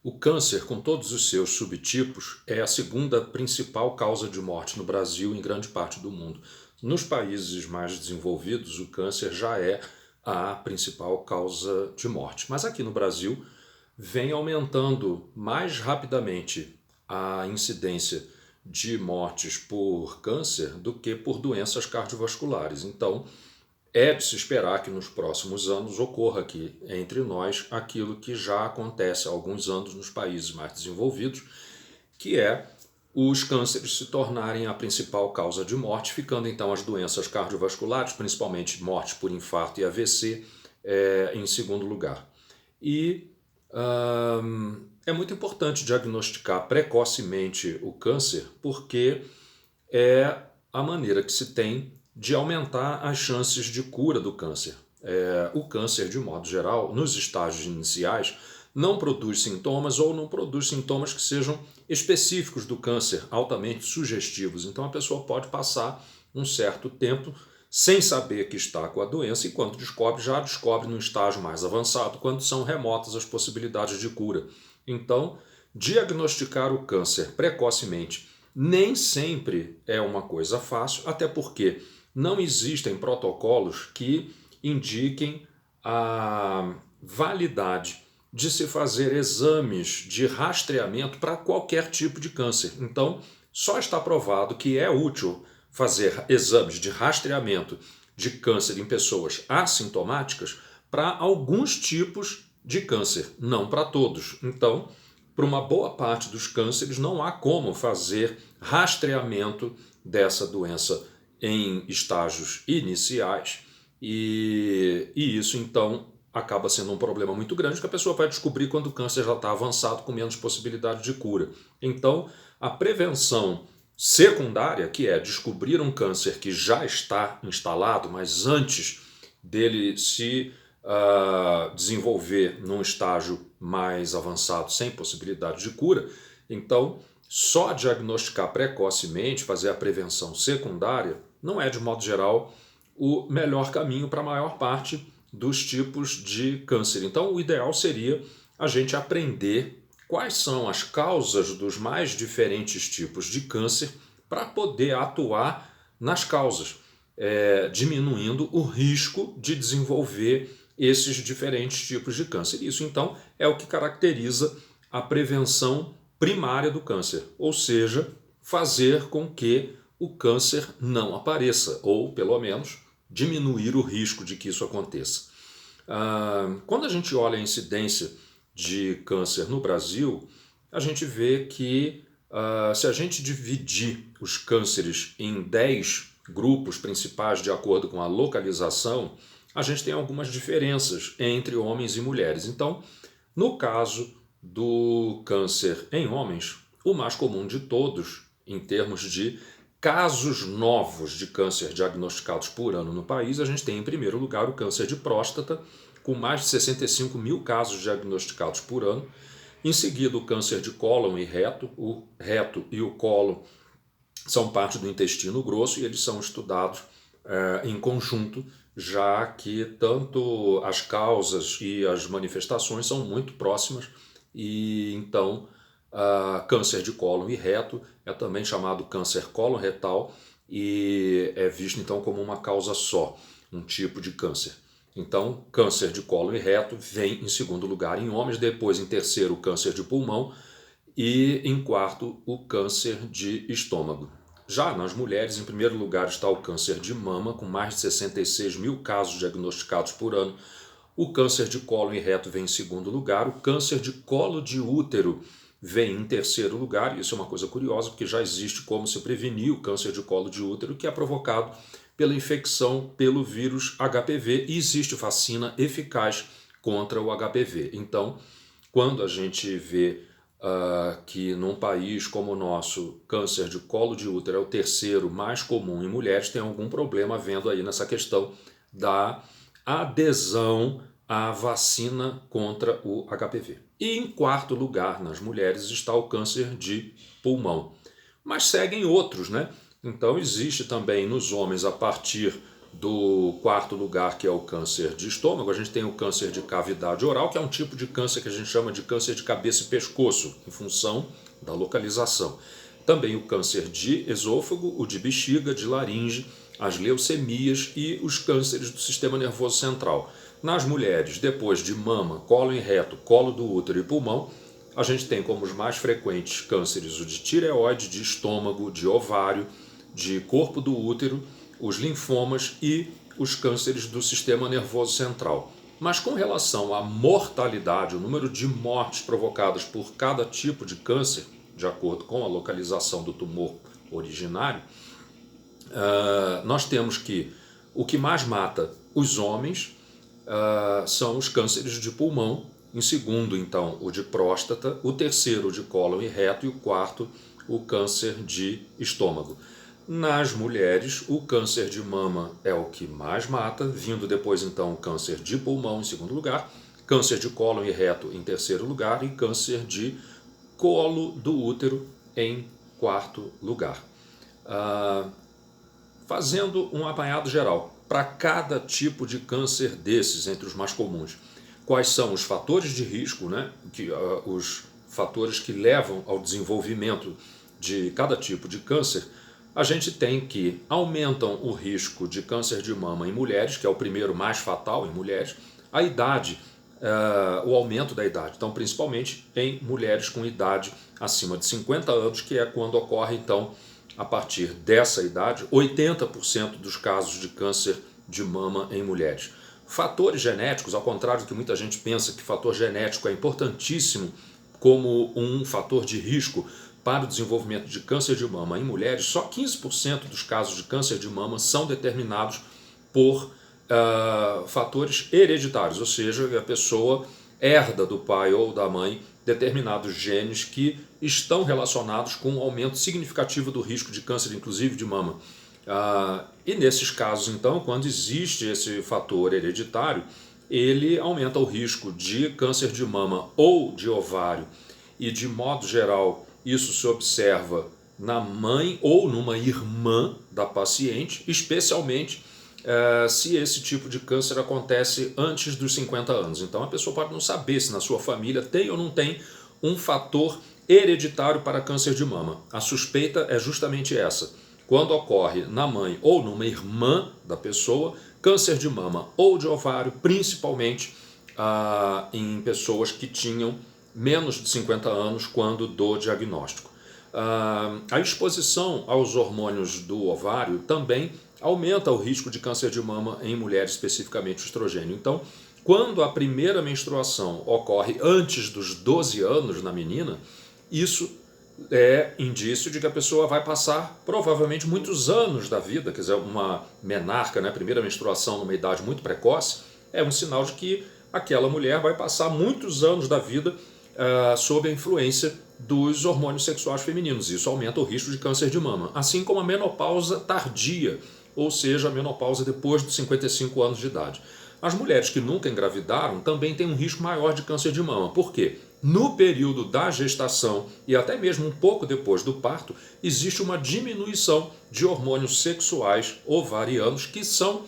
O câncer, com todos os seus subtipos, é a segunda principal causa de morte no Brasil e em grande parte do mundo. Nos países mais desenvolvidos, o câncer já é a principal causa de morte. Mas aqui no Brasil, vem aumentando mais rapidamente a incidência de mortes por câncer do que por doenças cardiovasculares. Então, é de se esperar que nos próximos anos ocorra aqui entre nós aquilo que já acontece há alguns anos nos países mais desenvolvidos, que é os cânceres se tornarem a principal causa de morte, ficando então as doenças cardiovasculares, principalmente mortes por infarto e AVC, em segundo lugar. E é muito importante diagnosticar precocemente o câncer, porque é a maneira que se tem de aumentar as chances de cura do câncer. O câncer, de modo geral, nos estágios iniciais, não produz sintomas ou não produz sintomas que sejam específicos do câncer, altamente sugestivos. Então a pessoa pode passar um certo tempo sem saber que está com a doença e quando descobre, já descobre no estágio mais avançado, quando são remotas as possibilidades de cura. Então, diagnosticar o câncer precocemente nem sempre é uma coisa fácil, até porque não existem protocolos que indiquem a validade de se fazer exames de rastreamento para qualquer tipo de câncer. Então, só está provado que é útil fazer exames de rastreamento de câncer em pessoas assintomáticas para alguns tipos de câncer, não para todos. Então, para uma boa parte dos cânceres, não há como fazer rastreamento dessa doença em estágios iniciais, e isso então acaba sendo um problema muito grande que a pessoa vai descobrir quando o câncer já está avançado com menos possibilidade de cura. Então, a prevenção secundária, que é descobrir um câncer que já está instalado, mas antes dele se desenvolver num estágio mais avançado, sem possibilidade de cura, então só diagnosticar precocemente, fazer a prevenção secundária, não é, de modo geral, o melhor caminho para a maior parte dos tipos de câncer. Então, o ideal seria a gente aprender quais são as causas dos mais diferentes tipos de câncer para poder atuar nas causas, diminuindo o risco de desenvolver esses diferentes tipos de câncer. Isso, então, é o que caracteriza a prevenção primária do câncer, ou seja, fazer com que o câncer não apareça, ou, pelo menos, diminuir o risco de que isso aconteça. Quando a gente olha a incidência de câncer no Brasil, a gente vê que se a gente dividir os cânceres em 10 grupos principais de acordo com a localização, a gente tem algumas diferenças entre homens e mulheres. Então, no caso do câncer em homens, o mais comum de todos, em termos de casos novos de câncer diagnosticados por ano no país, a gente tem em primeiro lugar o câncer de próstata, com mais de 65 mil casos diagnosticados por ano. Em seguida, o câncer de cólon e reto. O reto e o cólon são parte do intestino grosso e eles são estudados em conjunto, já que tanto as causas e as manifestações são muito próximas e então câncer de cólon e reto é também chamado câncer coloretal e é visto então como uma causa só, um tipo de câncer. Então, câncer de cólon e reto vem em segundo lugar em homens, depois em terceiro o câncer de pulmão e em quarto o câncer de estômago. Já nas mulheres, em primeiro lugar está o câncer de mama, com mais de 66 mil casos diagnosticados por ano. O câncer de cólon e reto vem em segundo lugar. O câncer de colo de útero vem em terceiro lugar. Isso é uma coisa curiosa, porque já existe como se prevenir o câncer de colo de útero, que é provocado pela infecção pelo vírus HPV, e existe vacina eficaz contra o HPV. Então, quando a gente vê que num país como o nosso, câncer de colo de útero é o terceiro mais comum em mulheres, tem algum problema vendo aí nessa questão da adesão à vacina contra o HPV. E em quarto lugar, nas mulheres, está o câncer de pulmão. Mas seguem outros, né? Então existe também nos homens, a partir do quarto lugar, que é o câncer de estômago, a gente tem o câncer de cavidade oral, que é um tipo de câncer que a gente chama de câncer de cabeça e pescoço, em função da localização. Também o câncer de esôfago, o de bexiga, de laringe, as leucemias e os cânceres do sistema nervoso central. Nas mulheres, depois de mama, colo em reto, colo do útero e pulmão, a gente tem como os mais frequentes cânceres o de tireoide, de estômago, de ovário, de corpo do útero, os linfomas e os cânceres do sistema nervoso central. Mas com relação à mortalidade, o número de mortes provocadas por cada tipo de câncer, de acordo com a localização do tumor originário, nós temos que o que mais mata os homens são os cânceres de pulmão, em segundo, então, o de próstata, o terceiro, o de cólon e reto, e o quarto, o câncer de estômago. Nas mulheres, o câncer de mama é o que mais mata, vindo depois, então, o câncer de pulmão em segundo lugar, câncer de cólon e reto em terceiro lugar e câncer de colo do útero em quarto lugar. Fazendo um apanhado geral, para cada tipo de câncer desses, entre os mais comuns, quais são os fatores de risco, né? Os fatores que levam ao desenvolvimento de cada tipo de câncer, a gente tem que aumentam o risco de câncer de mama em mulheres, que é o primeiro mais fatal em mulheres, a idade, o aumento da idade, então principalmente em mulheres com idade acima de 50 anos, que é quando ocorre então, a partir dessa idade, 80% dos casos de câncer de mama em mulheres. Fatores genéticos, ao contrário do que muita gente pensa que fator genético é importantíssimo como um fator de risco para o desenvolvimento de câncer de mama em mulheres, só 15% dos casos de câncer de mama são determinados por fatores hereditários, ou seja, a pessoa herda do pai ou da mãe determinados genes que estão relacionados com um aumento significativo do risco de câncer, inclusive de mama. E nesses casos, então, quando existe esse fator hereditário, ele aumenta o risco de câncer de mama ou de ovário, e de modo geral isso se observa na mãe ou numa irmã da paciente, especialmente se esse tipo de câncer acontece antes dos 50 anos. Então a pessoa pode não saber se na sua família tem ou não tem um fator hereditário para câncer de mama. A suspeita é justamente essa. Quando ocorre na mãe ou numa irmã da pessoa, câncer de mama ou de ovário, principalmente em pessoas que tinham menos de 50 anos quando do diagnóstico. A exposição aos hormônios do ovário também aumenta o risco de câncer de mama em mulheres, especificamente o estrogênio. Então, quando a primeira menstruação ocorre antes dos 12 anos na menina, isso é indício de que a pessoa vai passar provavelmente muitos anos da vida, quer dizer, uma menarca, né, primeira menstruação numa idade muito precoce, é um sinal de que aquela mulher vai passar muitos anos da vida sob a influência dos hormônios sexuais femininos. Isso aumenta o risco de câncer de mama, assim como a menopausa tardia, ou seja, a menopausa depois dos 55 anos de idade. As mulheres que nunca engravidaram também têm um risco maior de câncer de mama. Por quê? No período da gestação e até mesmo um pouco depois do parto, existe uma diminuição de hormônios sexuais ovarianos que são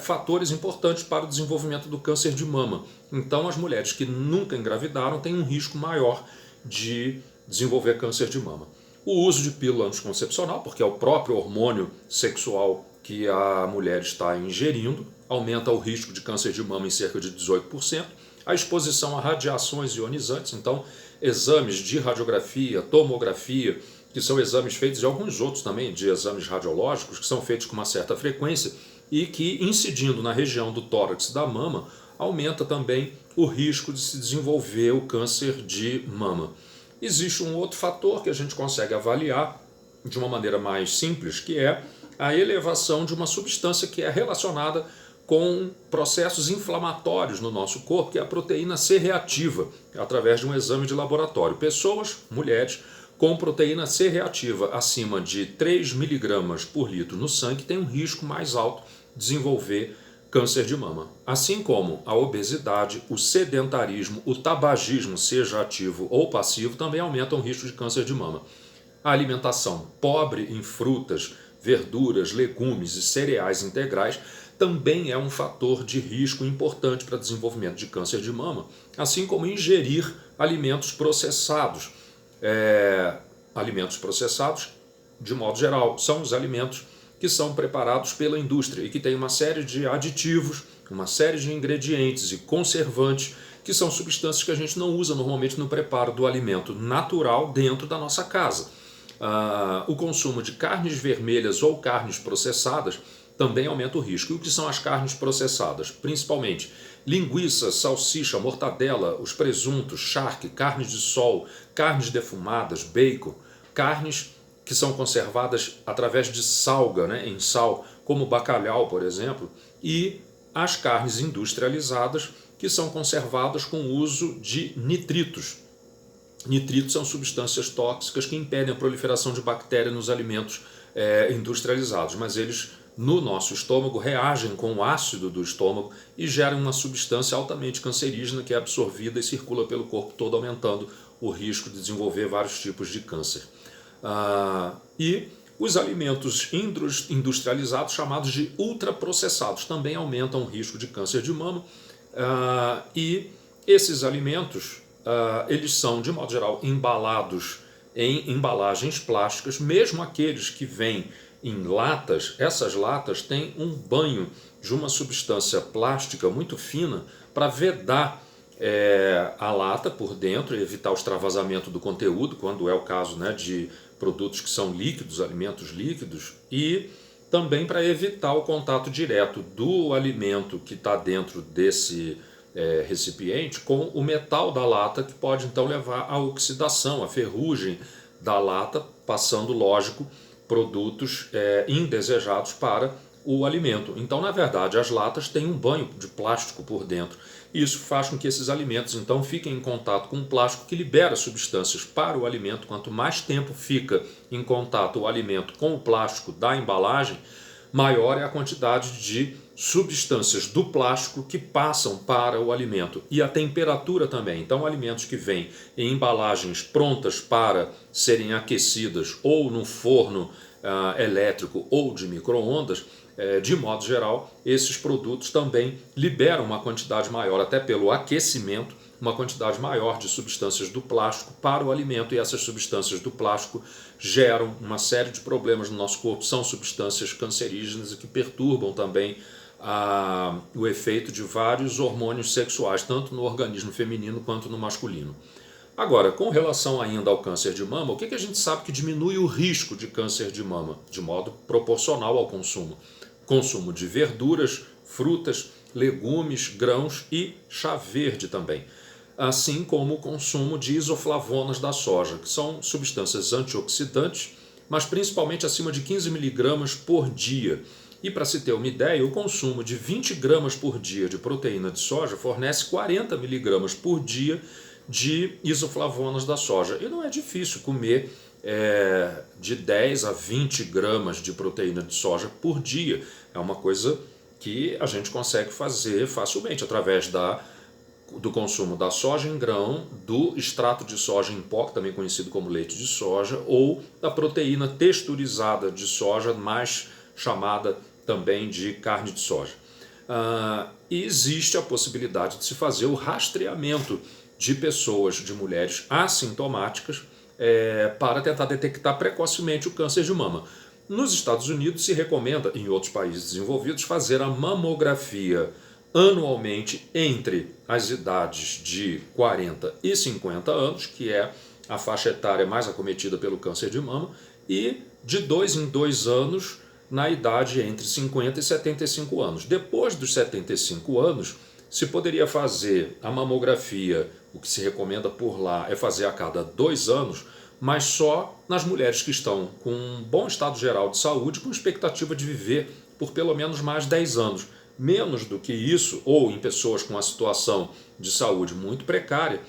fatores importantes para o desenvolvimento do câncer de mama. Então, as mulheres que nunca engravidaram têm um risco maior de desenvolver câncer de mama. O uso de pílula anticoncepcional, porque é o próprio hormônio sexual que a mulher está ingerindo, aumenta o risco de câncer de mama em cerca de 18%. A exposição a radiações ionizantes, então exames de radiografia, tomografia, que são exames feitos e alguns outros também de exames radiológicos, que são feitos com uma certa frequência e que, incidindo na região do tórax da mama, aumenta também o risco de se desenvolver o câncer de mama. Existe um outro fator que a gente consegue avaliar de uma maneira mais simples, que é a elevação de uma substância que é relacionada com processos inflamatórios no nosso corpo, que é a proteína C reativa, através de um exame de laboratório. Pessoas, mulheres, com proteína C reativa acima de 3 miligramas por litro no sangue têm um risco mais alto de desenvolver câncer de mama. Assim como a obesidade, o sedentarismo, o tabagismo, seja ativo ou passivo, também aumentam o risco de câncer de mama. A alimentação pobre em frutas, verduras, legumes e cereais integrais também é um fator de risco importante para desenvolvimento de câncer de mama, assim como ingerir alimentos processados. Alimentos processados, de modo geral, são os alimentos que são preparados pela indústria e que têm uma série de aditivos, uma série de ingredientes e conservantes que são substâncias que a gente não usa normalmente no preparo do alimento natural dentro da nossa casa. O consumo de carnes vermelhas ou carnes processadas também aumenta o risco. E o que são as carnes processadas? Principalmente linguiça, salsicha, mortadela, os presuntos, charque, carnes de sol, carnes defumadas, bacon, carnes que são conservadas através de salga, em sal, como bacalhau, por exemplo, e as carnes industrializadas que são conservadas com o uso de nitritos. Nitritos são substâncias tóxicas que impedem a proliferação de bactérias nos alimentos industrializados, mas eles no nosso estômago reagem com o ácido do estômago e geram uma substância altamente cancerígena que é absorvida e circula pelo corpo todo, aumentando o risco de desenvolver vários tipos de câncer. E os alimentos industrializados, chamados de ultraprocessados, também aumentam o risco de câncer de mama. E esses alimentos, eles são, de modo geral, embalados em embalagens plásticas, mesmo aqueles que vêm em latas. Essas latas têm um banho de uma substância plástica muito fina para vedar a lata por dentro e evitar o extravasamento do conteúdo, quando é o caso de produtos que são líquidos, alimentos líquidos, e também para evitar o contato direto do alimento que está dentro desse recipiente com o metal da lata, que pode então levar à oxidação, à ferrugem da lata, passando, lógico, produtos indesejados para o alimento. Então, na verdade, as latas têm um banho de plástico por dentro. Isso faz com que esses alimentos então fiquem em contato com o plástico, que libera substâncias para o alimento. Quanto mais tempo fica em contato o alimento com o plástico da embalagem, maior é a quantidade de substâncias do plástico que passam para o alimento. E a temperatura também. Então, alimentos que vêm em embalagens prontas para serem aquecidas ou no forno elétrico ou de micro-ondas, de modo geral, esses produtos também liberam uma quantidade maior, até pelo aquecimento, uma quantidade maior de substâncias do plástico para o alimento, e essas substâncias do plástico geram uma série de problemas no nosso corpo, são substâncias cancerígenas e que perturbam também o efeito de vários hormônios sexuais, tanto no organismo feminino quanto no masculino. Agora, com relação ainda ao câncer de mama, o que a gente sabe que diminui o risco de câncer de mama? De modo proporcional ao consumo. Consumo de verduras, frutas, legumes, grãos e chá verde também. Assim como o consumo de isoflavonas da soja, que são substâncias antioxidantes, mas principalmente acima de 15 miligramas por dia. E para se ter uma ideia, o consumo de 20 gramas por dia de proteína de soja fornece 40 miligramas por dia de isoflavonas da soja. E não é difícil comer de 10 a 20 gramas de proteína de soja por dia. É uma coisa que a gente consegue fazer facilmente através do consumo da soja em grão, do extrato de soja em pó, também conhecido como leite de soja, ou da proteína texturizada de soja, mais chamada também de carne de soja. E existe a possibilidade de se fazer o rastreamento de pessoas, de mulheres assintomáticas, para tentar detectar precocemente o câncer de mama. Nos Estados Unidos se recomenda, em outros países desenvolvidos, fazer a mamografia anualmente entre as idades de 40 e 50 anos, que é a faixa etária mais acometida pelo câncer de mama, e de 2 em 2 anos na idade entre 50 e 75 anos. Depois dos 75 anos, se poderia fazer a mamografia, o que se recomenda por lá é fazer a cada 2 anos, mas só nas mulheres que estão com um bom estado geral de saúde, com expectativa de viver por pelo menos mais 10 anos. Menos do que isso, ou em pessoas com uma situação de saúde muito precária,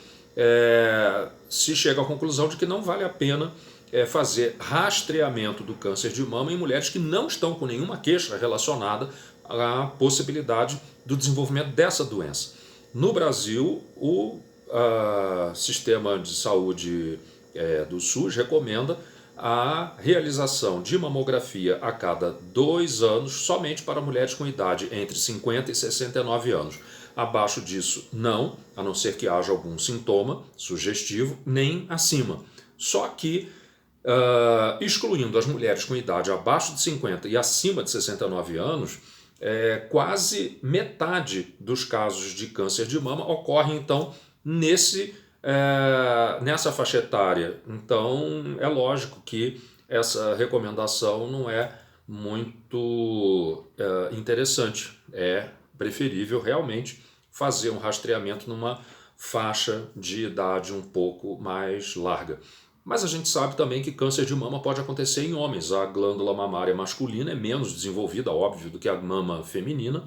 se chega à conclusão de que não vale a pena fazer rastreamento do câncer de mama em mulheres que não estão com nenhuma queixa relacionada à possibilidade do desenvolvimento dessa doença. No Brasil, o sistema de saúde do SUS recomenda a realização de mamografia a cada 2 anos somente para mulheres com idade entre 50 e 69 anos. Abaixo disso, não, a não ser que haja algum sintoma sugestivo, nem acima. Só que, excluindo as mulheres com idade abaixo de 50 e acima de 69 anos, quase metade dos casos de câncer de mama ocorre, então, nessa faixa etária. Então, é lógico que essa recomendação não é muito interessante. É preferível realmente fazer um rastreamento numa faixa de idade um pouco mais larga. Mas a gente sabe também que câncer de mama pode acontecer em homens. A glândula mamária masculina é menos desenvolvida, óbvio, do que a mama feminina,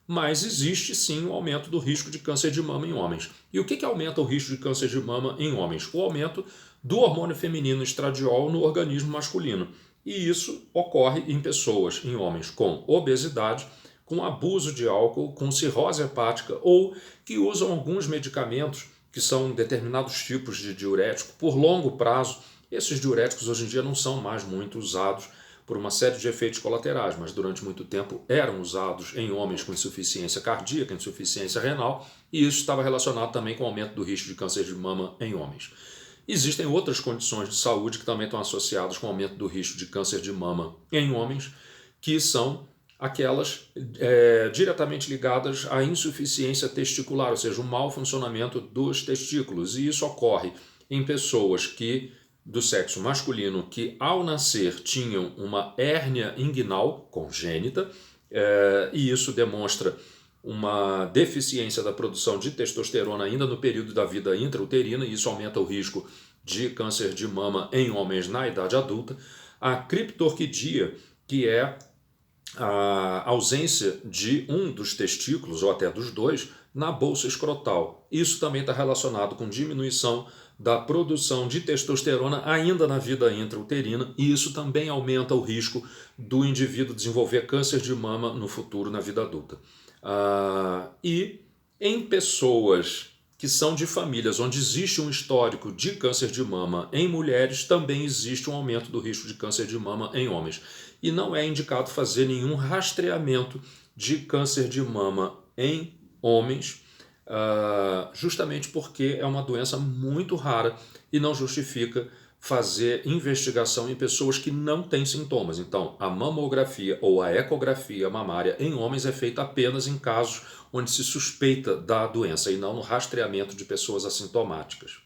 mas existe sim um aumento do risco de câncer de mama em homens. E o que aumenta o risco de câncer de mama em homens? O aumento do hormônio feminino estradiol no organismo masculino. E isso ocorre em pessoas, em homens com obesidade, com abuso de álcool, com cirrose hepática ou que usam alguns medicamentos que são determinados tipos de diurético por longo prazo. Esses diuréticos hoje em dia não são mais muito usados por uma série de efeitos colaterais, mas durante muito tempo eram usados em homens com insuficiência cardíaca, insuficiência renal, e isso estava relacionado também com o aumento do risco de câncer de mama em homens. Existem outras condições de saúde que também estão associadas com o aumento do risco de câncer de mama em homens, que são aquelas diretamente ligadas à insuficiência testicular, ou seja, o mau funcionamento dos testículos. E isso ocorre em pessoas do sexo masculino que ao nascer tinham uma hérnia inguinal congênita, e isso demonstra uma deficiência da produção de testosterona ainda no período da vida intrauterina, e isso aumenta o risco de câncer de mama em homens na idade adulta. A criptorquidia, que é a ausência de um dos testículos, ou até dos dois, na bolsa escrotal. Isso também está relacionado com diminuição da produção de testosterona ainda na vida intrauterina, e isso também aumenta o risco do indivíduo desenvolver câncer de mama no futuro, na vida adulta. E em pessoas que são de famílias onde existe um histórico de câncer de mama em mulheres, também existe um aumento do risco de câncer de mama em homens. E não é indicado fazer nenhum rastreamento de câncer de mama em homens, justamente porque é uma doença muito rara e não justifica fazer investigação em pessoas que não têm sintomas. Então, a mamografia ou a ecografia mamária em homens é feita apenas em casos onde se suspeita da doença e não no rastreamento de pessoas assintomáticas.